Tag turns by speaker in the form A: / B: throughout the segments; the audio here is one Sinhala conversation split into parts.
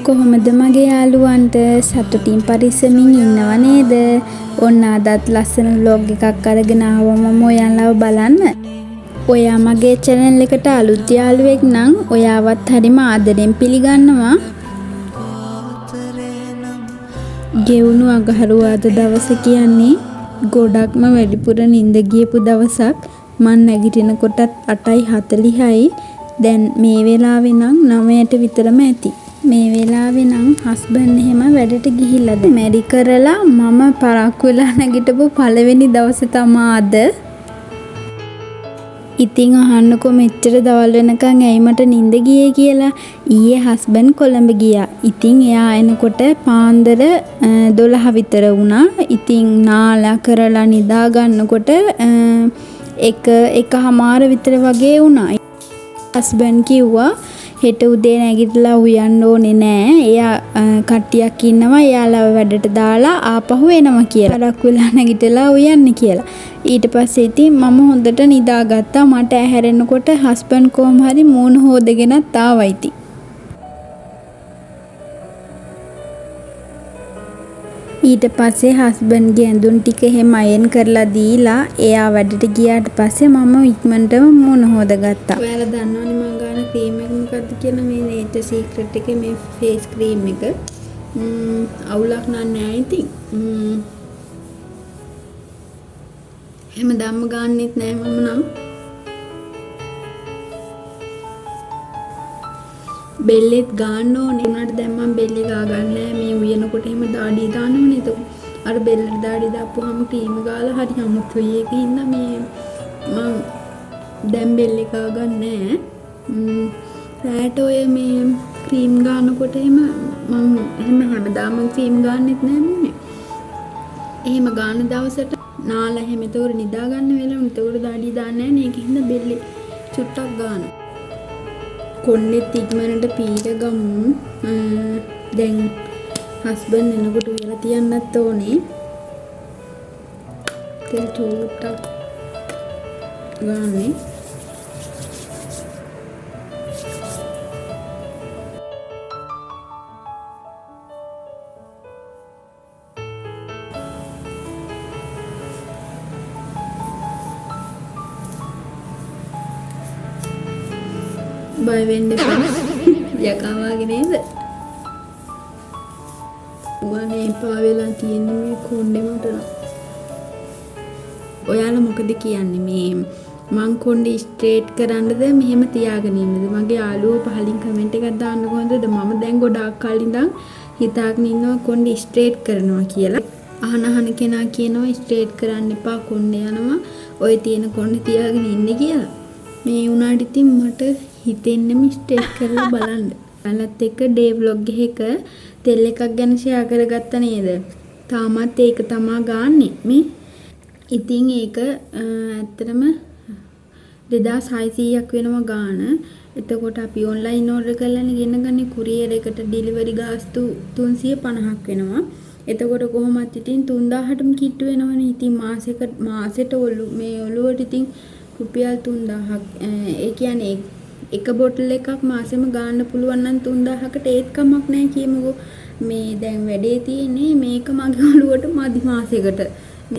A: කොහොමද මගේ යාළුවන්ට සතුටින් පරිස්සමින් ඉන්නව නේද? ඔන්න අදත් ලස්සන vlog එකක් අරගෙන ආවම මම ඔයාලව බලන්න. ඔයා මගේ channel එකට අලුත් යාළුවෙක් නම් ඔයාවත් හරිම ආදරෙන් පිළිගන්නවා. ගෙවුණු අඟහරුවාද දවස කියන්නේ ගොඩක්ම වැඩිපුර නිින්ද ගියපු දවසක්. මං නැගිටිනකොටත් 8:40යි. දැන් මේ වෙලාවේ නම් 9ට විතරම ඇති. මේ වෙලාවේ නම් හස්බන්ඩ් එහෙම වැඩට ගිහිල්ලාද මැරි කරලා මම පරක්කු වෙලා නැගිටපු පළවෙනි දවසේ තමයි අද. ඉතින් අහන්නකෝ මෙච්චර දවල් වෙනකන් ඇයි මට නිින්ද ගියේ කියලා. ඊයේ හස්බන්ඩ් කොළඹ ගියා. ඉතින් එයා එනකොට පාන්දර 12 විතර වුණා. ඉතින් නාලා කරලා නිදා ගන්නකොට එකමාර විතර වගේ වුණා. හස්බන්ඩ් කිව්වා හෙට උදේ නැගිටලා උයන්න ඕනේ නෑ. එයා කට්ටියක් ඉන්නවා එයාලව වැඩට දාලා ආපහු එනවා කියලා. පරක්කු වෙලා නැගිටලා උයන්න කියලා. ඊට පස්සේ ඉතින් මම හොඳට නිදාගත්තා. මට ඇහැරෙනකොට හස්බන්ඩ් කොහොම හරි මූණ හොදගෙනත් ආවා ඉතින්. ඊට පස්සේ හස්බන්ඩ්ගේ ඇඳුම් ටික එහෙම අයන් කරලා දීලා එයා වැඩට ගියාට පස්සේ මම ඉක්මනටම මූණ හොදගත්තා. ඔයාලා දන්නවනේ මම ගාන ක්‍රීම් එක මොකක්ද කියලා. මේ Nature Secret එකේ මේ ෆේස් ක්‍රීම් එක. අවුලක් නෑ ඉතින්. හැමදාම ගන්නෙත් නෑ මම නම්. බෙල්ලෙත් ගන්න ඕනේ. උනාට දැන් මම බෙල්ලේ ගා ගන්න නෑ. මේ උයනකොට එහෙම දාඩිය දානවනේ. ඒක අර බෙල්ලට දාඩිය දාපුවාම ක්‍රීම් ගාලා හරි අමුතුයි. ඒකේ ඉන්න මේ මම දැන් බෙල්ලේ ගා ගන්න නෑ. රැට ඔය මේ ක්‍රීම් ගන්නකොට එහෙම මම එහෙම හැමදාම ක්‍රීම් ගන්නෙත් නෑ නේ. එහෙම ගන්න දවසට නාලා එහෙම ඒතොර නිදා ගන්න වෙලාව ඒතොර දාඩිය දාන්නේ නෑ. ඒකින්ද බෙල්ලේ චුට්ටක් ගන්නවා. කොන්නෙත් ඉක්මනට පීර ගමු. දැන් හස්බන්ඩ් එනකොට උයලා තියන්නත් ඕනේ. තෙල් චුට්ටක් ගානේ. බය වෙන්න එපා. යකා වගේ නේද? වනේ එපා වෙලා තියෙන්නේ මේ කොණ්ඩේ මට නම්. ඔයාලා මොකද කියන්නේ මේ මං කොණ්ඩේ ස්ට්‍රේට් කරන්නද මෙහෙම තියාගෙන ඉන්නද? මගේ යාළුවෝ පහලින් කමෙන්ට් එකක් දාන්න කොහොමද? මම දැන් ගොඩාක් කල් ඉඳන් හිතාගෙන ඉන්නවා කොණ්ඩේ ස්ට්‍රේට් කරනවා කියලා. අහන කෙනා කියනවා ස්ට්‍රේට් කරන්න එපා කොණ්ඩේ යනවා. ඔය තියෙන කොණ්ඩේ තියාගෙන ඉන්නේ කියලා. මේ උනාට ඉතින් මට හිතෙන්නේ මිස්ටේක් කරලා බලන්න. ඔයාලත් එක්ක ඩේ vlog එක තෙල් එකක් ගැන ෂෙයා කරගත්තා නේද? තාමත් ඒක තමා ගන්නෙ මේ. ඉතින් ඒක ඇත්තටම 2600ක් වෙනවා ගාන. එතකොට අපි ඔන්ලයින් ඕඩර් කරලානේ ගෙනගන්නේ. කුරියර් එකට ඩෙලිවරි ගාස්තු 350ක් වෙනවා. එතකොට කොහොමත් ඉතින් 3000ටම කිට්ටු වෙනවනේ. ඉතින් මාසෙට මේ ඔළුවට ඉතින් රුපියල් 3000ක්. ඒ කියන්නේ එක බොටල් එකක් මාසෙම ගන්න පුළුවන් නම් 3000කට ඒත් කමක් නැහැ කියමුකෝ. මේ දැන් වැඩේ තියෙන්නේ මේක මගේ ඔළුවට මදි මාසෙකට.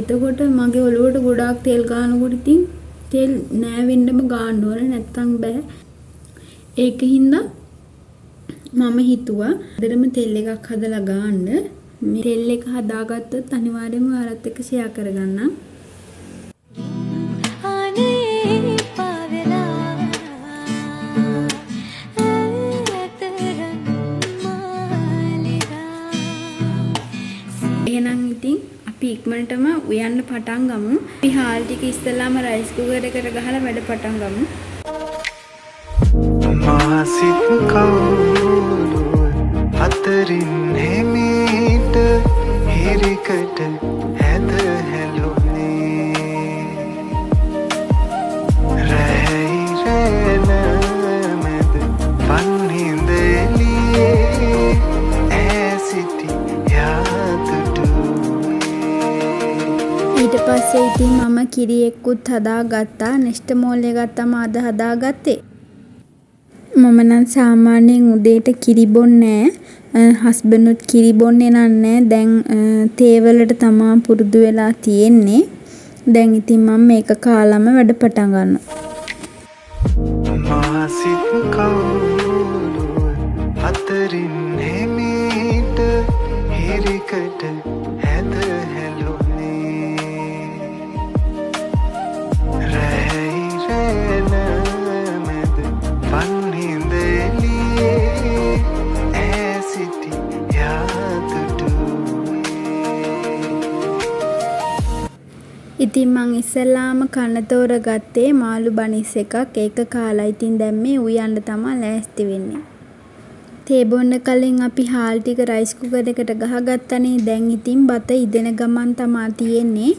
A: එතකොට මගේ ඔළුවට ගොඩාක් තෙල් ගන්නකොට ඉතින් තෙල් නෑවෙන්නම ගන්න ඕනේ නැත්තම් බෑ. ඒකින්ද මම හිතුවා අදටම තෙල් එකක් හදලා ගන්න. මේ තෙල් එක හදාගත්තොත් අනිවාර්යයෙන්ම ඔයාලත් එක්ක ෂෙයා කරගන්නම්. එහෙනම් ඉතින් අපි ඉක්මනටම උයන්න පටන් ගමු. අපි හාල් ටික ඉස්සෙල්ලාම රයිස් කුකර් එකට ගහලා වැඩ පටන් ගමු.
B: මාසිත කවුරු අතරින් හැමීට හිරිකට හැද හැලුනේ රැහිරෙන මැද පන්හිඳ එළියේ ඇසිති
A: ඊට පස්සේ ඉතින් මම කිරි එක්කුත් හදාගත්තා. නෙස්ටමෝල් එකක් තමයි අද හදාගත්තේ. මම නම් සාමාන්‍යයෙන් උදේට කිරි බොන්නේ නැහැ. හස්බන්ඩ්ුත් කිරි බොන්නේ නැහැ. දැන් තේ වලට තමා පුරුදු වෙලා තියෙන්නේ. දැන් ඉතින් මම මේක කාලම වැඩ පටන් ගන්නවා.
B: මාසිත් කවුරුව අතරින් හෙමීට හිරිකට හැද හැලුනේ රැයි රැනමැද පන්හිඳ එළියේ ඈ සිටි
A: ඉතින් මං ඉස්සෙල්ලාම කන්න තෝරගත්තේ මාළු බනිස් එකක්. ඒක කාලා ඉතින් දැන් මේ උයන්න තමයි ලෑස්ති වෙන්නේ. තේ බොන්න කලින් අපි හාල් ටික රයිස් කුකර් එකට ගහගත්තනේ. දැන් ඉතින් බත ඉදෙන ගමන් තමයි තියෙන්නේ.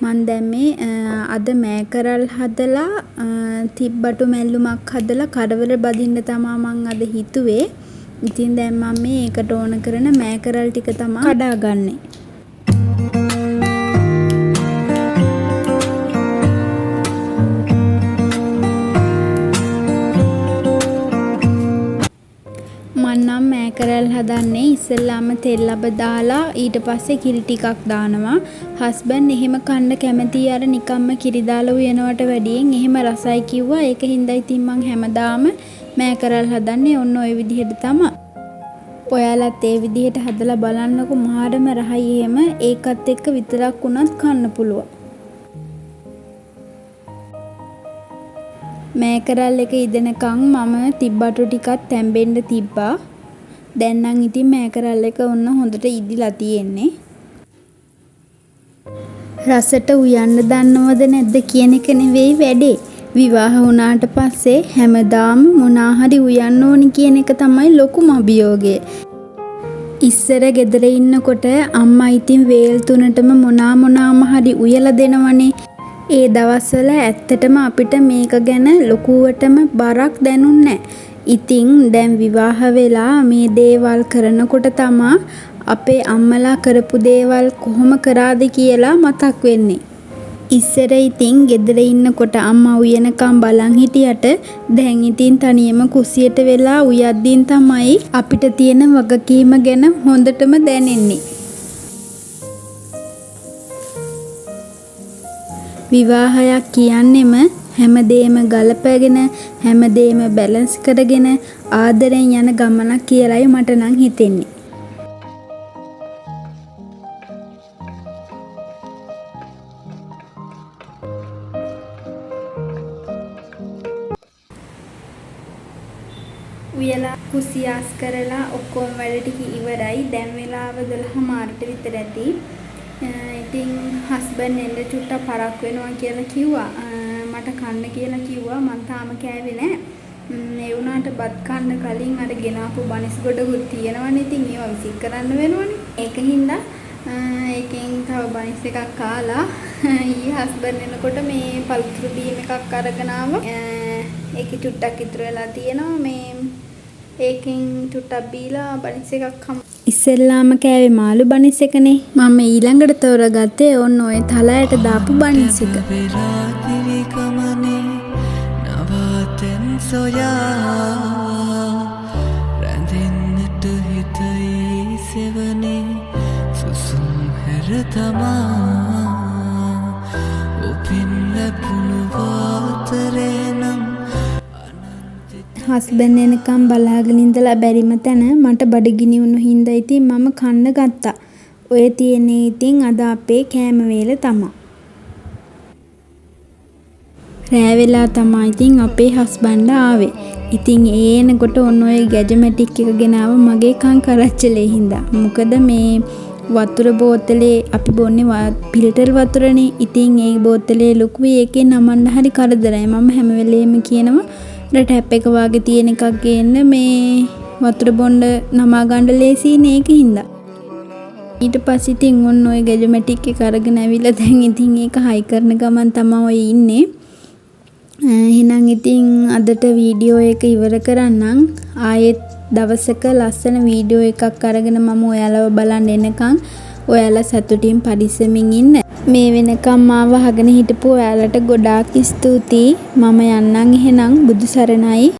A: මං දැන් මේ අද මෑකරල් හදලා තිබ්බටු මැල්ලුමක් හදලා කඩවල බදින්න තමයි මං අද හිතුවේ. ඉතින් දැන් මම මේ ඒකට ඕන කරන මෑකරල් ටික තමයි කඩාගන්නේ. මන්නම් මෑකරල් හදන්නේ ඉස්සෙල්ලාම තෙල් ලබ දාලා ඊට පස්සේ කිරි ටිකක් දානවා. හස්බන්ඩ් එහෙම කන්න කැමති අර නිකම්ම කිරි දාලා උයනවට වැඩියෙන් එහෙම රසයි කිව්වා. ඒක හින්දා ඉතින් මං හැමදාම මෑකරල් හදන්නේ ඔන්න ඔය විදිහට තමයි. ඔයාලත් ඒ විදිහට හදලා බලන්නකො මහාරම රහයි එහෙම ඒකත් එක්ක විතරක් වුණත් කන්න පුළුවන්. මෑකරල් එක ඉදෙනකන් මම තිබ්බටු ටිකක් තැම්බෙන්න තිබ්බා. දැන් නම් ඉතින් මෑකරල් එක ඔන්න හොඳට ඉදිලා තියෙන්නේ. රසට උයන්න දන්නවද නැද්ද කියන එක නෙවෙයි වැඩේ. විවාහ වුණාට පස්සේ හැමදාම මොනා හරි උයන්න ඕනි කියන එක තමයි ලොකුම අභියෝගය. ඉස්සර ගෙදර ඉන්නකොට අම්මා ඉතින් වේල් තුනටම මොනාම හරි උයලා දෙනවනේ. ඒ දවස්වල ඇත්තටම අපිට මේක ගැන ලොකුවටම බරක් දැනුන්නේ නැහැ. ඉතින් දැන් විවාහ වෙලා මේ දේවල් කරනකොට තමා අපේ අම්මලා කරපු දේවල් කොහොම කරාද කියලා මතක් වෙන්නේ. ඉස්සර ඉතින් ගෙදර ඉන්නකොට අම්මා උයනකම් බලන් හිටියට දැන් ඉතින් තනියම කුස්සියට වෙලා උයද්දින් තමයි අපිට තියෙන වගකීම ගැන හොඳටම දැනෙන්නේ. විවාහයක් කියන්නෙම හැමදේම ගලපගෙන හැමදේම බැලන්ස් කරගෙන ආදරෙන් යන ගමනක් කියලායි මට නම් හිතෙන්නේ. උයලා කුසියාස් කරලා ඔක්කොම වැඩ ටික ඉවරයි. දැන් වෙලාව 12:00ට විතර ඇති. ඉතින් හස්බන්ඩ් එන්න චුට්ටක් පරක් වෙනවා කියලා කිව්වා. මට කන්න කියලා කිව්වා. මං තාම කෑවේ නෑ. ඒ වුණාට බත් කන්න කලින් අර ගෙනාපු බනිස් ගොඩකුත් තියෙනවනේ. ඉතින් ඒවා විසික් කරන්න වෙනවනේ. ඒකින්ද ඒකෙන් තව බනිස් එකක් කාලා ඊ හස්බන්ඩ් එනකොට මේ පළතුරු බීම් එකක් අරගෙන ආවා. ඒකේ චුට්ටක් ඉතුරු වෙලා තියෙනවා. මේ ඒකෙන් චුට්ටක් බීලා බනිස් එකක් ඉස්සෙල්ලාම කෑවේ මාළු බනිස් එකනේ. මම ඊළඟට තෝරගත්තේ ඔන්න ඔය තලයට දාපු බනිස් එක. නවාතෙන් සොයා රැඳෙන්නට හිතයි සෙවනේ සුසුම් හැර තමා උපින් ලැබුණු වාතරේ නම් හස්බන්ඩ් එනකම් බලාගෙන ඉඳලා බැරිම තැන මට බඩගිනි වුණු හින්දා ඉතින් මම කන්න ගත්තා. ඔය තියෙන්නේ ඉතින් අද අපේ කෑම වේල තමයි. රෑ වෙලා තමයි ඉතින් අපේ හස්බන්ඩ් ආවේ. ඉතින් ඒ එනකොට ඔන්න ඔය ගැජමැටික් එක ගෙනාව මගේ කන් කරච්චලේ හින්දා. මොකද මේ වතුර බෝතලේ අපි බොන්නේ ෆිල්ටර් වතුරනේ. ඉතින් ඒ බෝතලේ ලොකුයි ඒකේ නමන්න හරි කරදරයි. මම හැම වෙලේම කියනවා ටැප් එක වාගේ තියෙන එකක් ගේන්න මේ වතුර බොන්න නමා ගන්න ලේසි නේ ඒක හින්දා. ඊට පස්සේ ඉතින් ඔන්න ඔය ගැජමැටික් එක අරගෙන ඇවිල්ලා දැන් ඉතින් ඒක හයි කරන ගමන් තමයි ඔය ඉන්නේ. එහෙනම් ඉතින් අදට වීඩියෝ එක ඉවර කරන්නම්. ආයෙත් දවසක ලස්සන වීඩියෝ එකක් අරගෙන මම ඔයාලව බලන්න එනකන් ඔයාලා සතුටින් පරිස්සමින් ඉන්න. මේ වෙනකම් මාව අහගෙන හිටපු ඔයාලට ගොඩාක් ස්තුතියි. මම යන්නම් එහෙනම්. බුදු සරණයි.